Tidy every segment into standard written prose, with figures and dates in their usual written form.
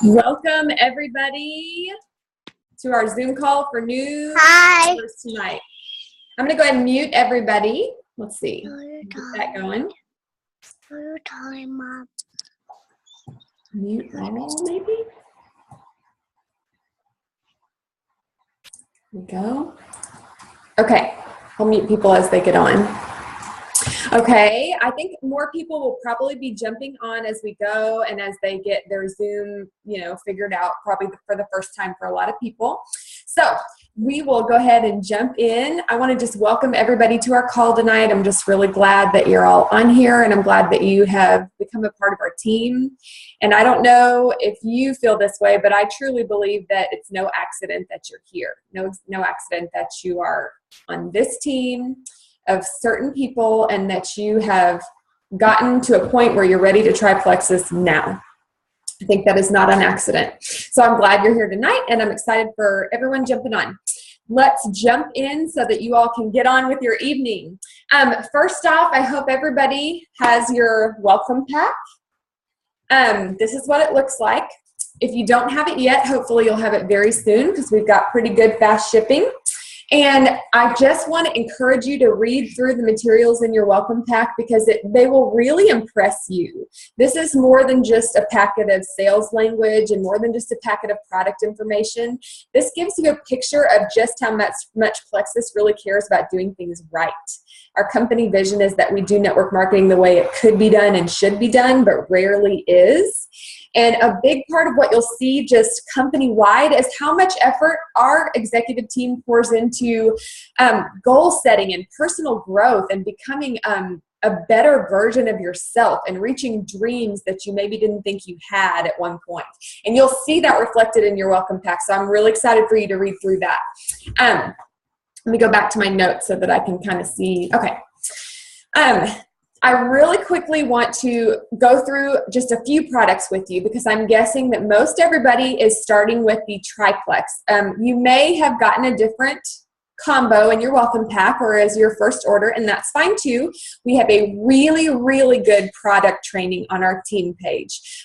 Welcome everybody to our Zoom call for news tonight. I'm going to go ahead and mute everybody. Let's see. Get that going. Mute all, maybe? There we go. Okay, I'll mute people as they get on. Okay, I think more people will probably be jumping on as we go and as they get their Zoom, figured out probably for the first time for a lot of people. So we will go ahead and jump in. I want to just welcome everybody to our call tonight. I'm just really glad that you're all on here, and I'm glad that you have become a part of our team. And I don't know if you feel this way, but I truly believe that it's no accident that you're here. No accident that you are on this team of certain people and that you have gotten to a point where you're ready to try Plexus now. I think that is not an accident. So I'm glad you're here tonight, and I'm excited for everyone jumping on. Let's jump in so that you all can get on with your evening. First off, I hope everybody has your welcome pack. This is what it looks like. If you don't have it yet, hopefully you'll have it very soon because we've got pretty good fast shipping. And I just want to encourage you to read through the materials in your welcome pack because they will really impress you. This is more than just a packet of sales language and more than just a packet of product information. This gives you a picture of just how much Plexus really cares about doing things right. Our company vision is that we do network marketing the way it could be done and should be done, but rarely is. And a big part of what you'll see just company-wide is how much effort our executive team pours into goal setting and personal growth and becoming a better version of yourself and reaching dreams that you maybe didn't think you had at one point. And you'll see that reflected in your welcome pack. So I'm really excited for you to read through that. Let me go back to my notes so that I can kind of see. Okay. I really quickly want to go through just a few products with you because I'm guessing that most everybody is starting with the triplex. You may have gotten a different combo in your welcome pack or as your first order, and that's fine too. We have a really, really good product training on our team page.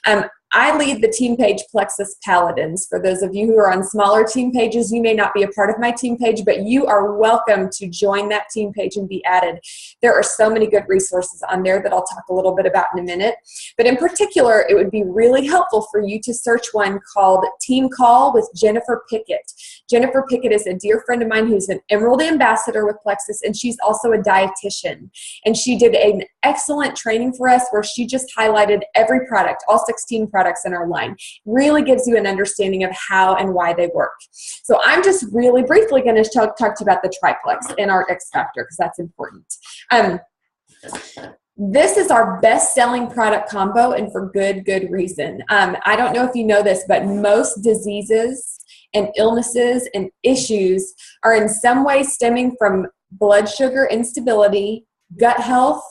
I lead the team page Plexus Paladins. For those of you who are on smaller team pages, you may not be a part of my team page, but you are welcome to join that team page and be added. There are so many good resources on there that I'll talk a little bit about in a minute. But in particular, it would be really helpful for you to search one called Team Call with Jennifer Pickett. Jennifer Pickett is a dear friend of mine who's an Emerald Ambassador with Plexus, and she's also a dietitian. And she did an excellent training for us where she just highlighted every product, all 16 products in our line. Really gives you an understanding of how and why they work. So I'm just really briefly going to talk to you about the triplex and our X Factor because that's important. This is our best-selling product combo, and for good reason. I don't know if you know this, but most diseases and illnesses and issues are in some way stemming from blood sugar instability, gut health,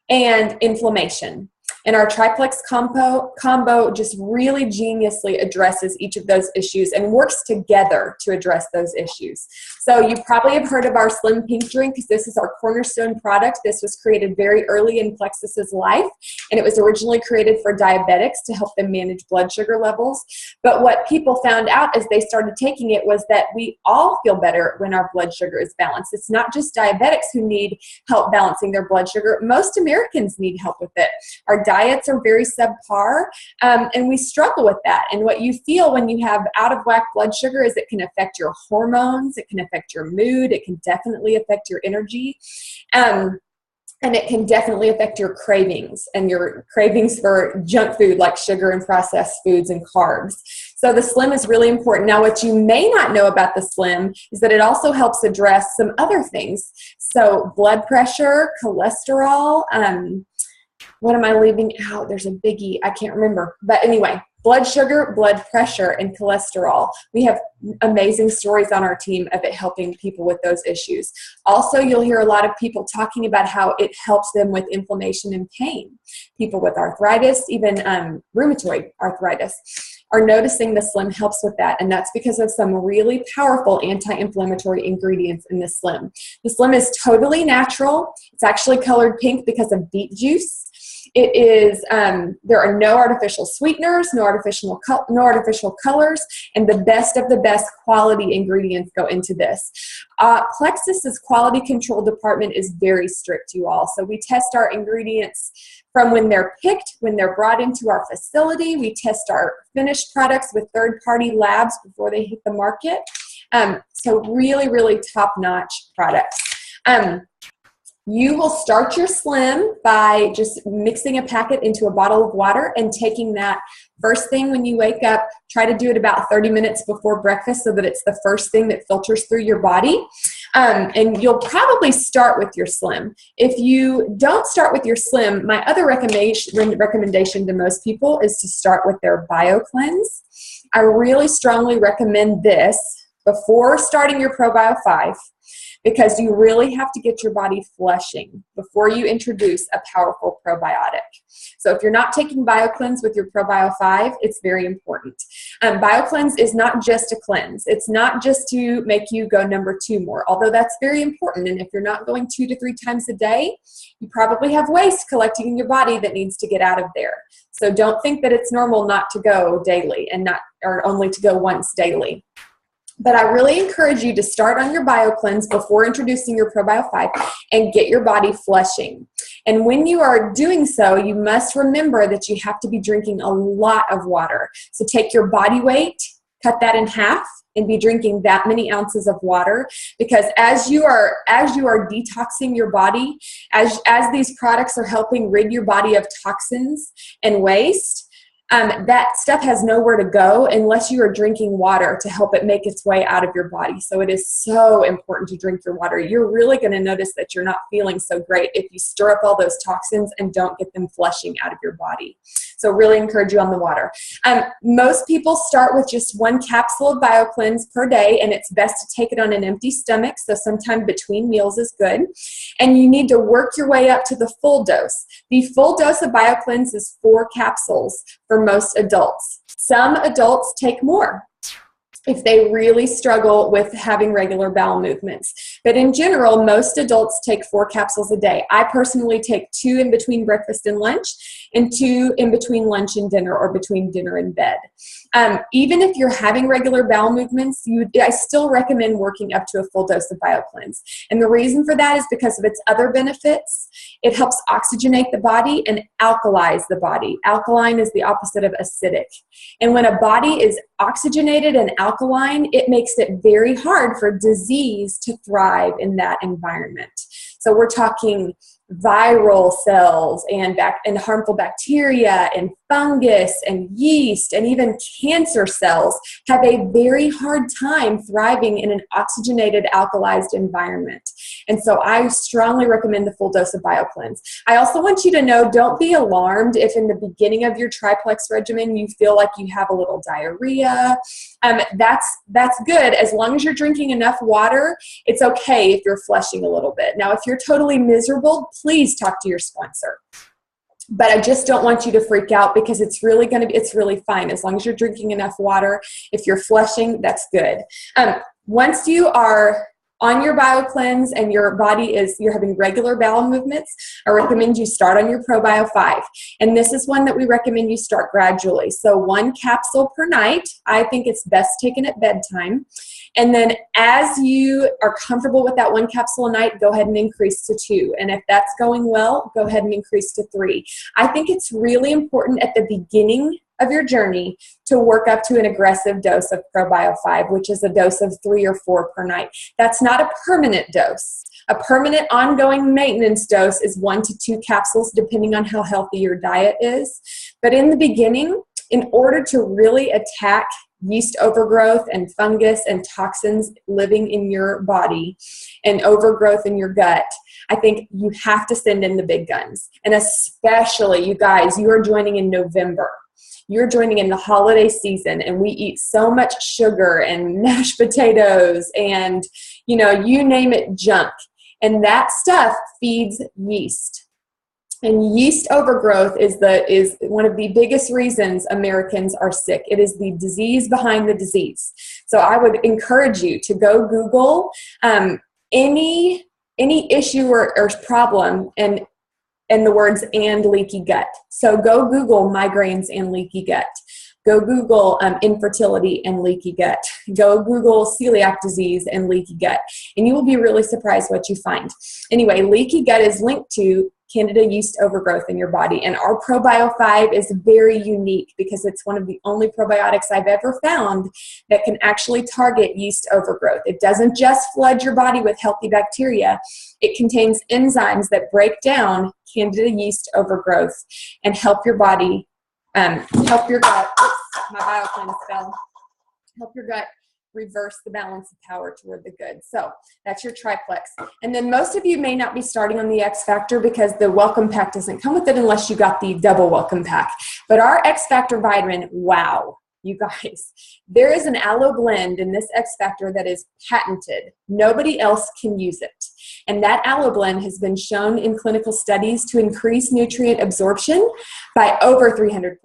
and inflammation. And our triplex combo just really geniusly addresses each of those issues and works together to address those issues. So you probably have heard of our Slim Pink drink because this is our cornerstone product. This was created very early in Plexus's life, and it was originally created for diabetics to help them manage blood sugar levels. But what people found out as they started taking it was that we all feel better when our blood sugar is balanced. It's not just diabetics who need help balancing their blood sugar. Most Americans need help with it. Our diets are very subpar, and we struggle with that. And what you feel when you have out of whack blood sugar is it can affect your hormones, it can affect your mood, it can definitely affect your energy, and it can definitely affect your cravings and your cravings for junk food like sugar and processed foods and carbs. So the Slim is really important. Now, what you may not know about the Slim is that it also helps address some other things. So blood pressure, cholesterol, what am I leaving out? There's a biggie. I can't remember. But anyway, blood sugar, blood pressure, and cholesterol. We have amazing stories on our team of it helping people with those issues. Also, you'll hear a lot of people talking about how it helps them with inflammation and pain. People with arthritis, even rheumatoid arthritis, are noticing the Slim helps with that, and that's because of some really powerful anti-inflammatory ingredients in the Slim. The Slim is totally natural. It's actually colored pink because of beet juice. It is, there are no artificial sweeteners, no artificial colors, and the best of the best quality ingredients go into this. Plexus's quality control department is very strict, you all. So we test our ingredients from when they're picked, when they're brought into our facility. We test our finished products with third-party labs before they hit the market. So really, really top-notch products. You will start your slim by just mixing a packet into a bottle of water and taking that first thing when you wake up. Try to do it about 30 minutes before breakfast so that it's the first thing that filters through your body. And you'll probably start with your slim. If you don't start with your slim, my other recommendation to most people is to start with their BioCleanse. I really strongly recommend this before starting your ProBio 5, because you really have to get your body flushing before you introduce a powerful probiotic. So if you're not taking BioCleanse with your ProBio 5, it's very important. BioCleanse is not just a cleanse. It's not just to make you go number 2 more, although that's very important. And if you're not going 2 to 3 times a day, you probably have waste collecting in your body that needs to get out of there. So don't think that it's normal not to go daily and or only to go once daily. But I really encourage you to start on your BioCleanse before introducing your ProBio 5 and get your body flushing. And when you are doing so, you must remember that you have to be drinking a lot of water. So take your body weight, cut that in half, and be drinking that many ounces of water, because as you are detoxing your body, as these products are helping rid your body of toxins and waste, that stuff has nowhere to go unless you are drinking water to help it make its way out of your body. So it is so important to drink your water. You're really going to notice that you're not feeling so great if you stir up all those toxins and don't get them flushing out of your body. So really encourage you on the water. Most people start with just 1 capsule of BioCleanse per day, and it's best to take it on an empty stomach, so sometime between meals is good. And you need to work your way up to the full dose. The full dose of BioCleanse is 4 capsules for most adults. Some adults take more if they really struggle with having regular bowel movements. But in general, most adults take 4 capsules a day. I personally take 2 in between breakfast and lunch, and 2 in between lunch and dinner, or between dinner and bed. Even if you're having regular bowel movements, I still recommend working up to a full dose of BioCleanse. And the reason for that is because of its other benefits. It helps oxygenate the body and alkalize the body. Alkaline is the opposite of acidic. And when a body is oxygenated and alkaline, it makes it very hard for disease to thrive in that environment. So we're talking viral cells and harmful bacteria and fungus and yeast and even cancer cells have a very hard time thriving in an oxygenated, alkalized environment. And so I strongly recommend the full dose of BioCleanse. I also want you to know, don't be alarmed if in the beginning of your triplex regimen you feel like you have a little diarrhea. That's good. As long as you're drinking enough water, it's okay if you're flushing a little bit. Now, if you're totally miserable, please talk to your sponsor. But I just don't want you to freak out, because it's really fine. As long as you're drinking enough water, if you're flushing, that's good. Once you are on your BioCleanse and your body you're having regular bowel movements, I recommend you start on your ProBio 5. And this is one that we recommend you start gradually. So 1 capsule per night. I think it's best taken at bedtime. And then as you are comfortable with that 1 capsule a night, go ahead and increase to 2. And if that's going well, go ahead and increase to 3. I think it's really important at the beginning of your journey to work up to an aggressive dose of ProBio 5, which is a dose of 3 or 4 per night. That's not a permanent dose. A permanent ongoing maintenance dose is 1 to 2 capsules, depending on how healthy your diet is. But in the beginning, in order to really attack yeast overgrowth and fungus and toxins living in your body and overgrowth in your gut, I think you have to send in the big guns. And especially, you guys, you are joining in November. You're joining in the holiday season, and we eat so much sugar and mashed potatoes and, you name it, junk. And that stuff feeds yeast. And yeast overgrowth is one of the biggest reasons Americans are sick. It is the disease behind the disease. So I would encourage you to go Google any issue or problem, and and the words "and leaky gut." So go Google migraines and leaky gut. Go Google infertility and leaky gut. Go Google celiac disease and leaky gut. And you will be really surprised what you find. Anyway, leaky gut is linked to Candida yeast overgrowth in your body. And our ProBio 5 is very unique because it's one of the only probiotics I've ever found that can actually target yeast overgrowth. It doesn't just flood your body with healthy bacteria. It contains enzymes that break down Candida yeast overgrowth and help your body, help your gut, oops, my bioclinic fell, help your gut reverse the balance of power toward the good. So that's your triplex. And then most of you may not be starting on the X Factor because the welcome pack doesn't come with it unless you got the double welcome pack. But our X Factor vitamin, wow, you guys, there is an aloe blend in this X Factor that is patented. Nobody else can use it. And that aloe blend has been shown in clinical studies to increase nutrient absorption by over 300%.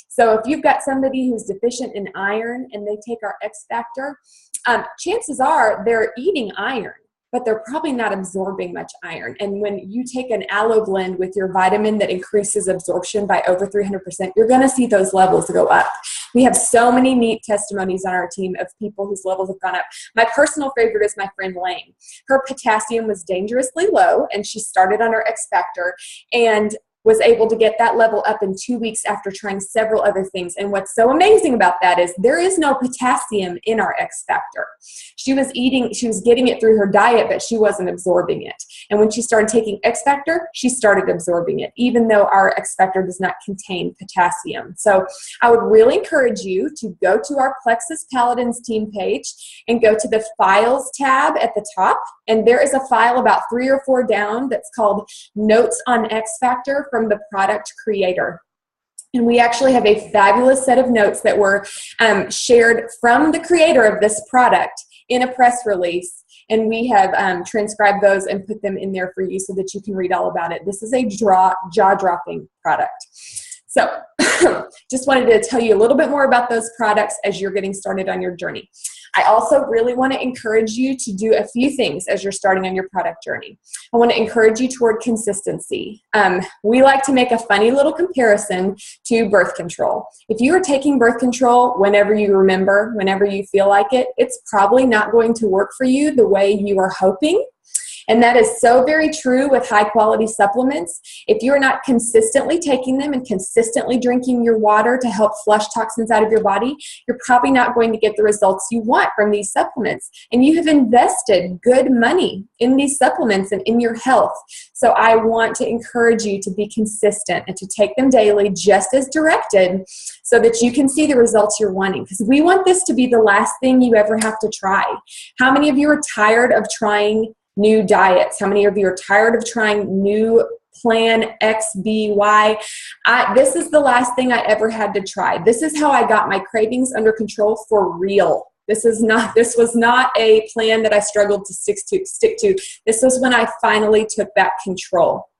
So if you've got somebody who's deficient in iron and they take our X Factor, chances are they're eating iron, but they're probably not absorbing much iron. And when you take an aloe blend with your vitamin that increases absorption by over 300%, you're going to see those levels go up. We have so many neat testimonies on our team of people whose levels have gone up. My personal favorite is my friend Lane. Her potassium was dangerously low, and she started on her X Factor and was able to get that level up in 2 weeks after trying several other things. And what's so amazing about that is there is no potassium in our X Factor. She was getting it through her diet, but she wasn't absorbing it. And when she started taking X Factor, she started absorbing it, even though our X Factor does not contain potassium. So I would really encourage you to go to our Plexus Paladins team page and go to the Files tab at the top. And there is a file about 3 or 4 down that's called Notes on X Factor from the product creator. And we actually have a fabulous set of notes that were shared from the creator of this product in a press release. And we have transcribed those and put them in there for you so that you can read all about it. This is a jaw-dropping product. So just wanted to tell you a little bit more about those products as you're getting started on your journey. I also really want to encourage you to do a few things as you're starting on your product journey. I want to encourage you toward consistency. We like to make a funny little comparison to birth control. If you are taking birth control whenever you remember, whenever you feel like it, it's probably not going to work for you the way you are hoping. And that is so very true with high quality supplements. If you're not consistently taking them and consistently drinking your water to help flush toxins out of your body, you're probably not going to get the results you want from these supplements. And you have invested good money in these supplements and in your health. So I want to encourage you to be consistent and to take them daily just as directed so that you can see the results you're wanting. Because we want this to be the last thing you ever have to try. How many of you are tired of trying new diets? How many of you are tired of trying new plan X, B, Y? This is the last thing I ever had to try. This is how I got my cravings under control for real. This was not a plan that I struggled to stick to. This was when I finally took back control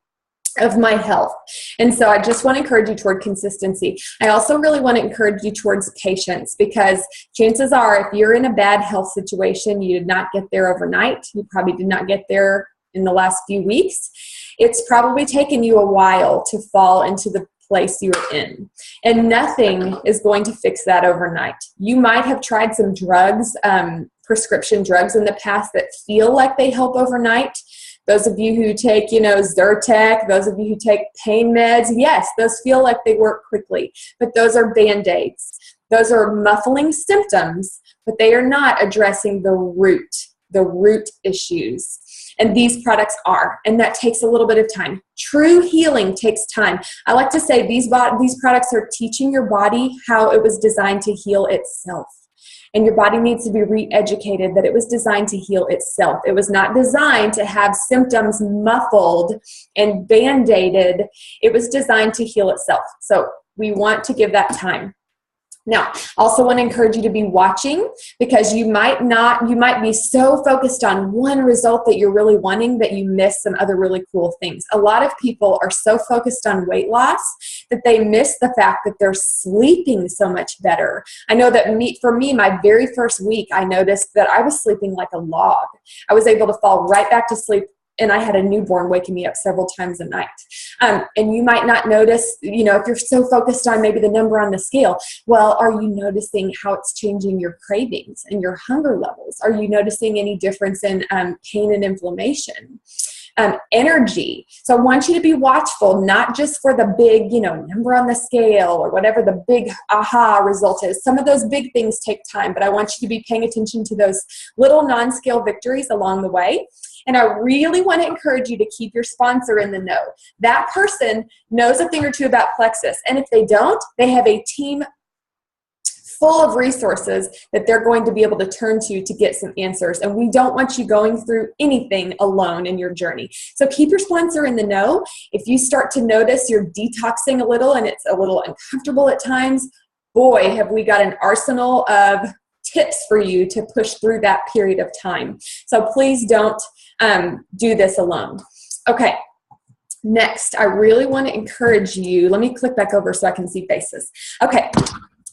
of my health. And so I just want to encourage you toward consistency. I also really want to encourage you towards patience, because chances are if you're in a bad health situation, you did not get there overnight. You probably did not get there in the last few weeks. It's probably taken you a while to fall into the place you're in. And nothing is going to fix that overnight. You might have tried some drugs, prescription drugs in the past that feel like they help overnight. Those of you who take, Zyrtec, those of you who take pain meds, yes, those feel like they work quickly, but those are Band-Aids. Those are muffling symptoms, but they are not addressing the root issues. And these products are, and that takes a little bit of time. True healing takes time. I like to say these products are teaching your body how it was designed to heal itself. And your body needs to be re-educated that it was designed to heal itself. It was not designed to have symptoms muffled and band-aided. It was designed to heal itself. So we want to give that time. Now, also want to encourage you to be watching, because you might be so focused on one result that you're really wanting that you miss some other really cool things. A lot of people are so focused on weight loss that they miss the fact that they're sleeping so much better. I know that for me, my very first week, I noticed that I was sleeping like a log. I was able to fall right back to sleep and I had a newborn waking me up several times a night. And you might not notice, if you're so focused on maybe the number on the scale, well, are you noticing how it's changing your cravings and your hunger levels? Are you noticing any difference in pain and inflammation? Energy. So I want you to be watchful, not just for the big, number on the scale or whatever the big aha result is. Some of those big things take time, but I want you to be paying attention to those little non-scale victories along the way. And I really want to encourage you to keep your sponsor in the know. That person knows a thing or two about Plexus. And if they don't, they have a team full of resources that they're going to be able to turn to get some answers. And we don't want you going through anything alone in your journey. So keep your sponsor in the know. If you start to notice you're detoxing a little and it's a little uncomfortable at times, boy, have we got an arsenal of tips for you to push through that period of time. So please don't do this alone. Okay. Next, I really want to encourage you. Let me click back over so I can see faces. Okay.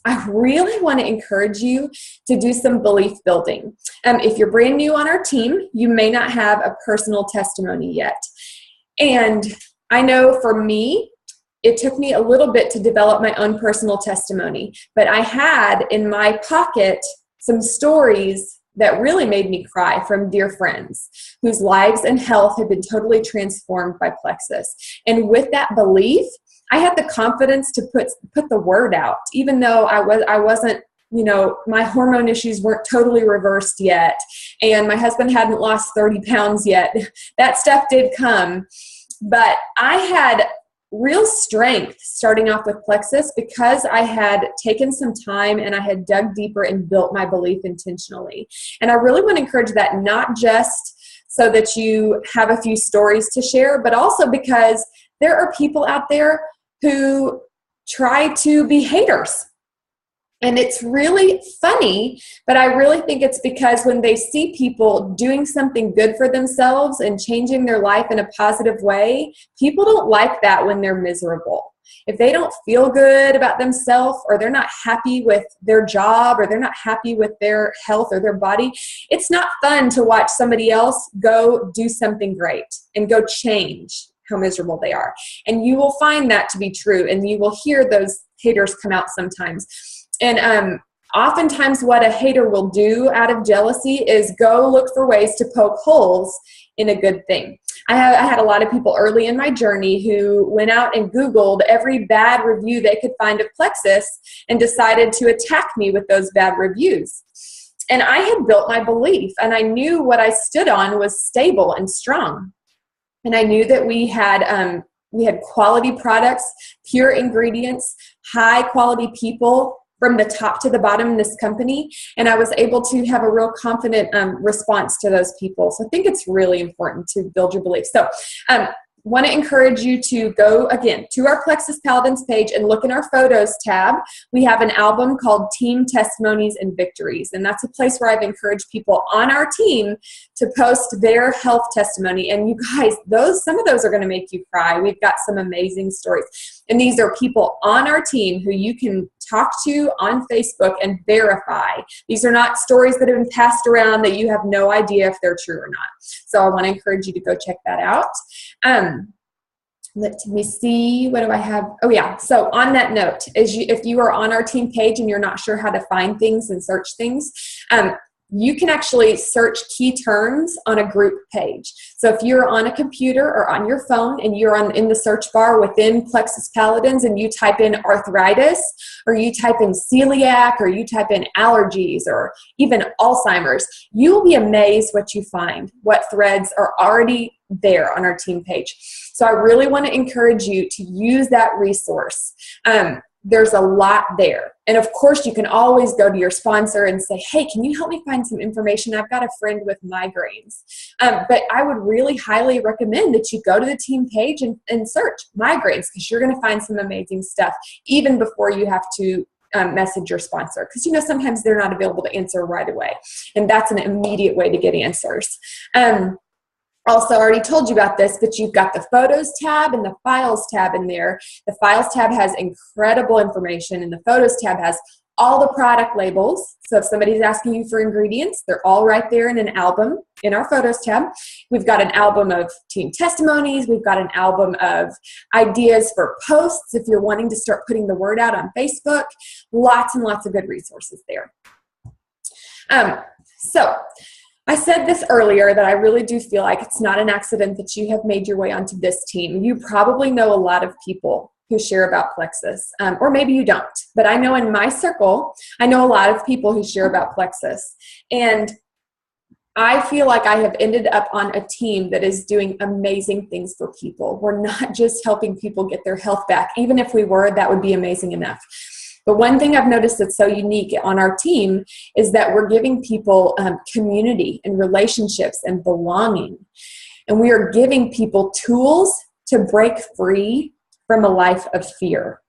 I really want to encourage you to do some belief building. If you're brand new on our team, you may not have a personal testimony yet. And I know for me, it took me a little bit to develop my own personal testimony, but I had in my pocket some stories that really made me cry from dear friends whose lives and health had been totally transformed by Plexus. And with that belief, I had the confidence to put the word out, even though I wasn't, my hormone issues weren't totally reversed yet, and my husband hadn't lost 30 pounds yet. That stuff did come, but I had real strength starting off with Plexus because I had taken some time and I had dug deeper and built my belief intentionally. And I really want to encourage that, not just so that you have a few stories to share, but also because there are people out there who try to be haters. And it's really funny, but I really think it's because when they see people doing something good for themselves and changing their life in a positive way, people don't like that when they're miserable. If they don't feel good about themselves, or they're not happy with their job, or they're not happy with their health or their body, it's not fun to watch somebody else go do something great and go change how miserable they are. And you will find that to be true, and you will hear those haters come out sometimes. And oftentimes what a hater will do out of jealousy is go look for ways to poke holes in a good thing. I had a lot of people early in my journey who went out and Googled every bad review they could find of Plexus and decided to attack me with those bad reviews. And I had built my belief, and I knew what I stood on was stable and strong. And I knew that we had quality products, pure ingredients, high quality people from the top to the bottom in this company. And I was able to have a real confident response to those people. So I think it's really important to build your belief. So want to encourage you to go again to our Plexus Paladins page and look in our photos tab. We have an album called Team Testimonies and Victories, and that's a place where I've encouraged people on our team to post their health testimony. And you guys, some of those are going to make you cry. We've got some amazing stories, and these are people on our team who you can talk to on Facebook and verify. These are not stories that have been passed around that you have no idea if they're true or not. So I want to encourage you to go check that out. Let me see, what do I have? Oh yeah, so on that note, if you are on our team page and you're not sure how to find things and search things, you can actually search key terms on a group page. So if you're on a computer or on your phone and you're in the search bar within Plexus Paladins and you type in arthritis, or you type in celiac, or you type in allergies, or even Alzheimer's, you'll be amazed what you find, what threads are already there on our team page. So I really want to encourage you to use that resource. There's a lot there. And of course, you can always go to your sponsor and say, hey, can you help me find some information? I've got a friend with migraines. But I would really highly recommend that you go to the team page and search migraines, because you're going to find some amazing stuff even before you have to message your sponsor, because sometimes they're not available to answer right away. And that's an immediate way to get answers. Also, I already told you about this, but you've got the Photos tab and the Files tab in there. The Files tab has incredible information, and the Photos tab has all the product labels. So if somebody's asking you for ingredients, they're all right there in an album in our photos tab. We've got an album of team testimonies. We've got an album of ideas for posts if you're wanting to start putting the word out on Facebook. Lots and lots of good resources there. So I said this earlier that I really do feel like it's not an accident that you have made your way onto this team. You probably know a lot of people who share about Plexus, or maybe you don't. But I know in my circle, I know a lot of people who share about Plexus. And I feel like I have ended up on a team that is doing amazing things for people. We're not just helping people get their health back. Even if we were, that would be amazing enough. But one thing I've noticed that's so unique on our team is that we're giving people community and relationships and belonging. And we are giving people tools to break free from a life of fear.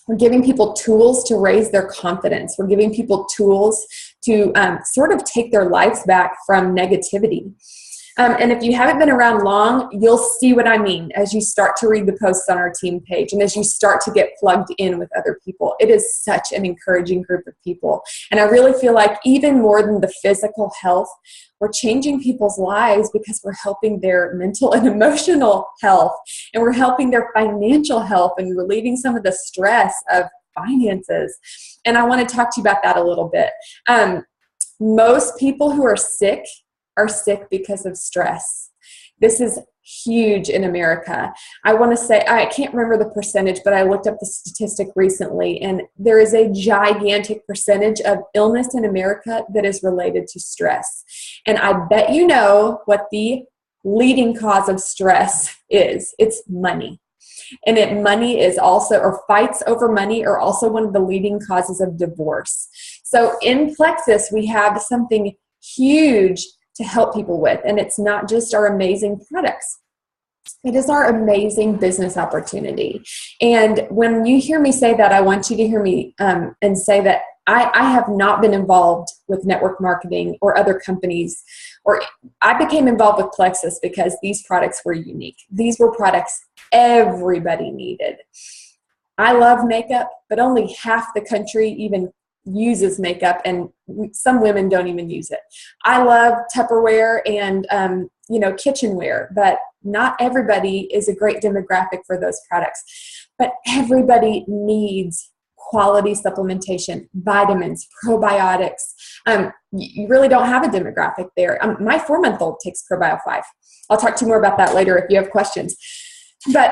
We're giving people tools to raise their confidence. We're giving people tools to sort of take their lives back from negativity. And if you haven't been around long, you'll see what I mean as you start to read the posts on our team page and as you start to get plugged in with other people. It is such an encouraging group of people. And I really feel like even more than the physical health, we're changing people's lives because we're helping their mental and emotional health, and we're helping their financial health and relieving some of the stress of finances. And I want to talk to you about that a little bit. Most people who are sick because of stress. This is huge in America. I want to say, I can't remember the percentage, but I looked up the statistic recently, and there is a gigantic percentage of illness in America that is related to stress. And I bet you know what the leading cause of stress is. It's money. And money is also, or fights over money are also one of the leading causes of divorce. So in Plexus, we have something huge to help people with. And it's not just our amazing products. It is our amazing business opportunity. And when you hear me say that, I want you to hear me and say that I have not been involved with network marketing or other companies, or I became involved with Plexus because these products were unique. These were products everybody needed. I love makeup, but only half the country even uses makeup, and some women don't even use it. I love Tupperware and kitchenware, but not everybody is a great demographic for those products. But everybody needs quality supplementation, vitamins, probiotics. You really don't have a demographic there. My 4-month-old takes ProBio 5. I'll talk to you more about that later if you have questions. But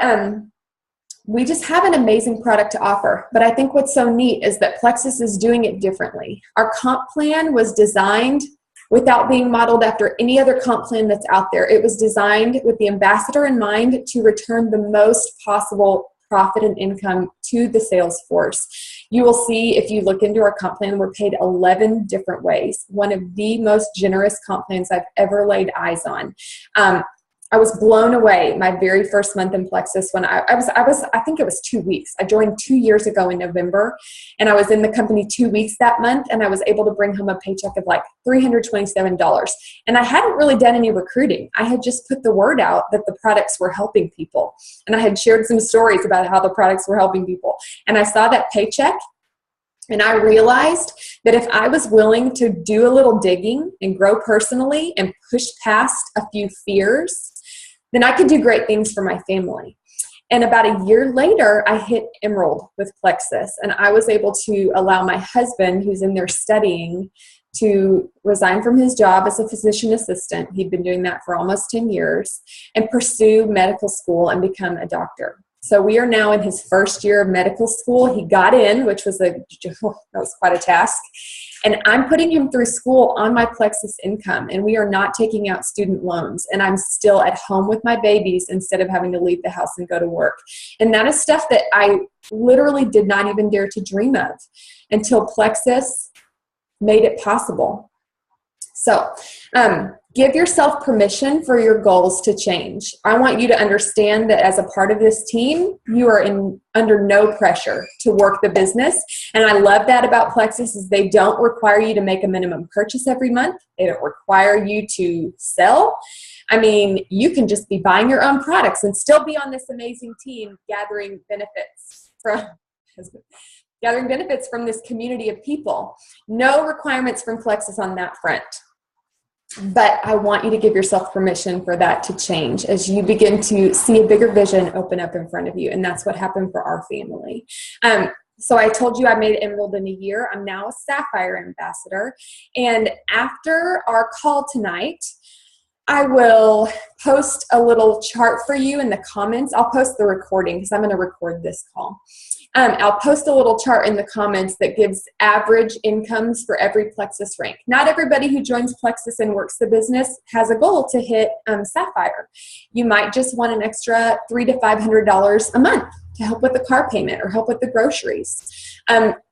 we just have an amazing product to offer. But I think what's so neat is that Plexus is doing it differently. Our comp plan was designed without being modeled after any other comp plan that's out there. It was designed with the ambassador in mind to return the most possible profit and income to the sales force. You will see if you look into our comp plan, we're paid 11 different ways. One of the most generous comp plans I've ever laid eyes on. I was blown away my very first month in Plexus when I think it was 2 weeks. I joined 2 years ago in November, and I was in the company 2 weeks that month, and I was able to bring home a paycheck of like $327. And I hadn't really done any recruiting. I had just put the word out that the products were helping people. And I had shared some stories about how the products were helping people. And I saw that paycheck, and I realized that if I was willing to do a little digging and grow personally and push past a few fears, then I could do great things for my family. And about a year later, I hit Emerald with Plexus, and I was able to allow my husband, who's in there studying, to resign from his job as a physician assistant. He'd been doing that for almost 10 years, and pursue medical school and become a doctor. So we are now in his first year of medical school. He got in, which was that was quite a task. And I'm putting him through school on my Plexus income, and we are not taking out student loans. And I'm still at home with my babies instead of having to leave the house and go to work. And that is stuff that I literally did not even dare to dream of until Plexus made it possible. So give yourself permission for your goals to change. I want you to understand that as a part of this team, you are under no pressure to work the business. And I love that about Plexus is they don't require you to make a minimum purchase every month. They don't require you to sell. I mean, you can just be buying your own products and still be on this amazing team gathering benefits gathering benefits from this community of people. No requirements from Plexus on that front. But I want you to give yourself permission for that to change as you begin to see a bigger vision open up in front of you. And that's what happened for our family. So I told you I made Emerald in a year. I'm now a Sapphire ambassador. And after our call tonight, I will post a little chart for you in the comments. I'll post the recording because I'm going to record this call. I'll post a little chart in the comments that gives average incomes for every Plexus rank. Not everybody who joins Plexus and works the business has a goal to hit Sapphire. You might just want an extra $300 to $500 a month to help with the car payment or help with the groceries.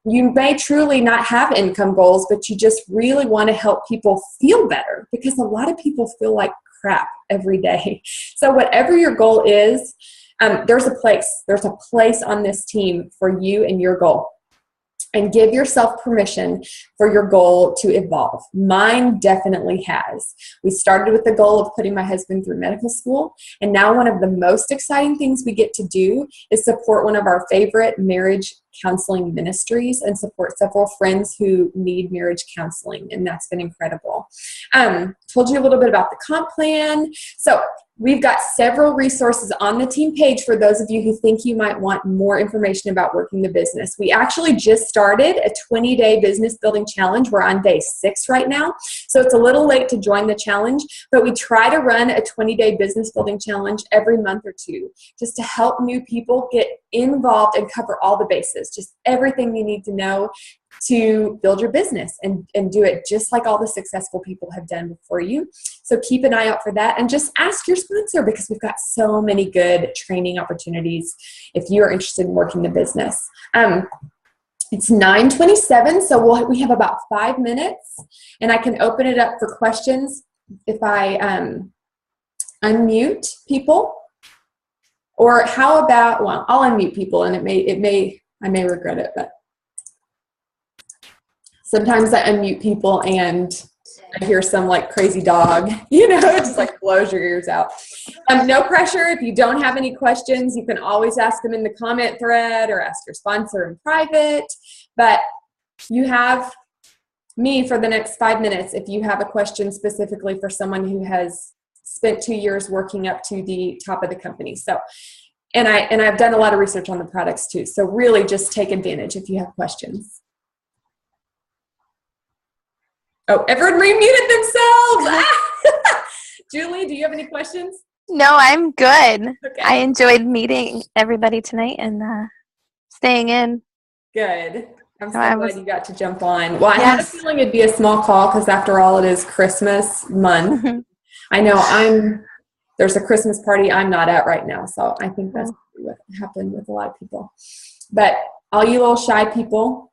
You may truly not have income goals, but you just really want to help people feel better because a lot of people feel like crap every day. So whatever your goal is, there's a place on this team for you and your goal. And give yourself permission for your goal to evolve. Mine definitely has. We started with the goal of putting my husband through medical school, and now one of the most exciting things we get to do is support one of our favorite marriage counseling ministries and support several friends who need marriage counseling, and that's been incredible. Told you a little bit about the comp plan. So we've got several resources on the team page for those of you who think you might want more information about working the business. We actually just started a 20-day business building challenge. We're on day 6 right now, so it's a little late to join the challenge, but we try to run a 20-day business building challenge every month or two just to help new people get involved and cover all the bases, just everything you need to know to build your business and do it just like all the successful people have done before you. So keep an eye out for that and just ask your sponsor because we've got so many good training opportunities if you are interested in working the business. It's 9:27, so we have about 5 minutes, and I can open it up for questions if I unmute people. Or how about, well, I'll unmute people, and I may regret it, but sometimes I unmute people and I hear some like crazy dog, it just like blows your ears out. No pressure. If you don't have any questions, you can always ask them in the comment thread or ask your sponsor in private. But you have me for the next 5 minutes if you have a question specifically for someone who has spent 2 years working up to the top of the company. So, and I've done a lot of research on the products too. So really just take advantage if you have questions. Oh, everyone remuted themselves. Julie, do you have any questions? No, I'm good. Okay. I enjoyed meeting everybody tonight and staying in. Good. I'm so glad you got to jump on. Well, I had a feeling it'd be a small call because after all, it is Christmas month. I know there's a Christmas party I'm not at right now, so I think that's what happened with a lot of people. But all you little shy people,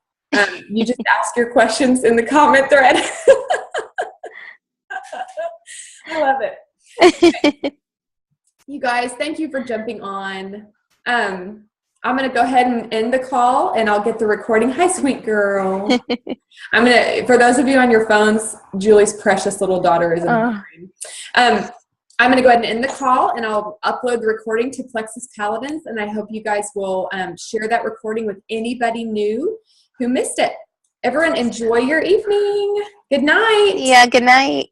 you just ask your questions in the comment thread. I love it. Okay. You guys, thank you for jumping on. I'm going to go ahead and end the call, and I'll get the recording. Hi, sweet girl. For those of you on your phones, Julie's precious little daughter is in the screen. I'm going to go ahead and end the call, and I'll upload the recording to Plexus Paladins, and I hope you guys will share that recording with anybody new who missed it. Everyone enjoy your evening. Good night. Yeah, good night.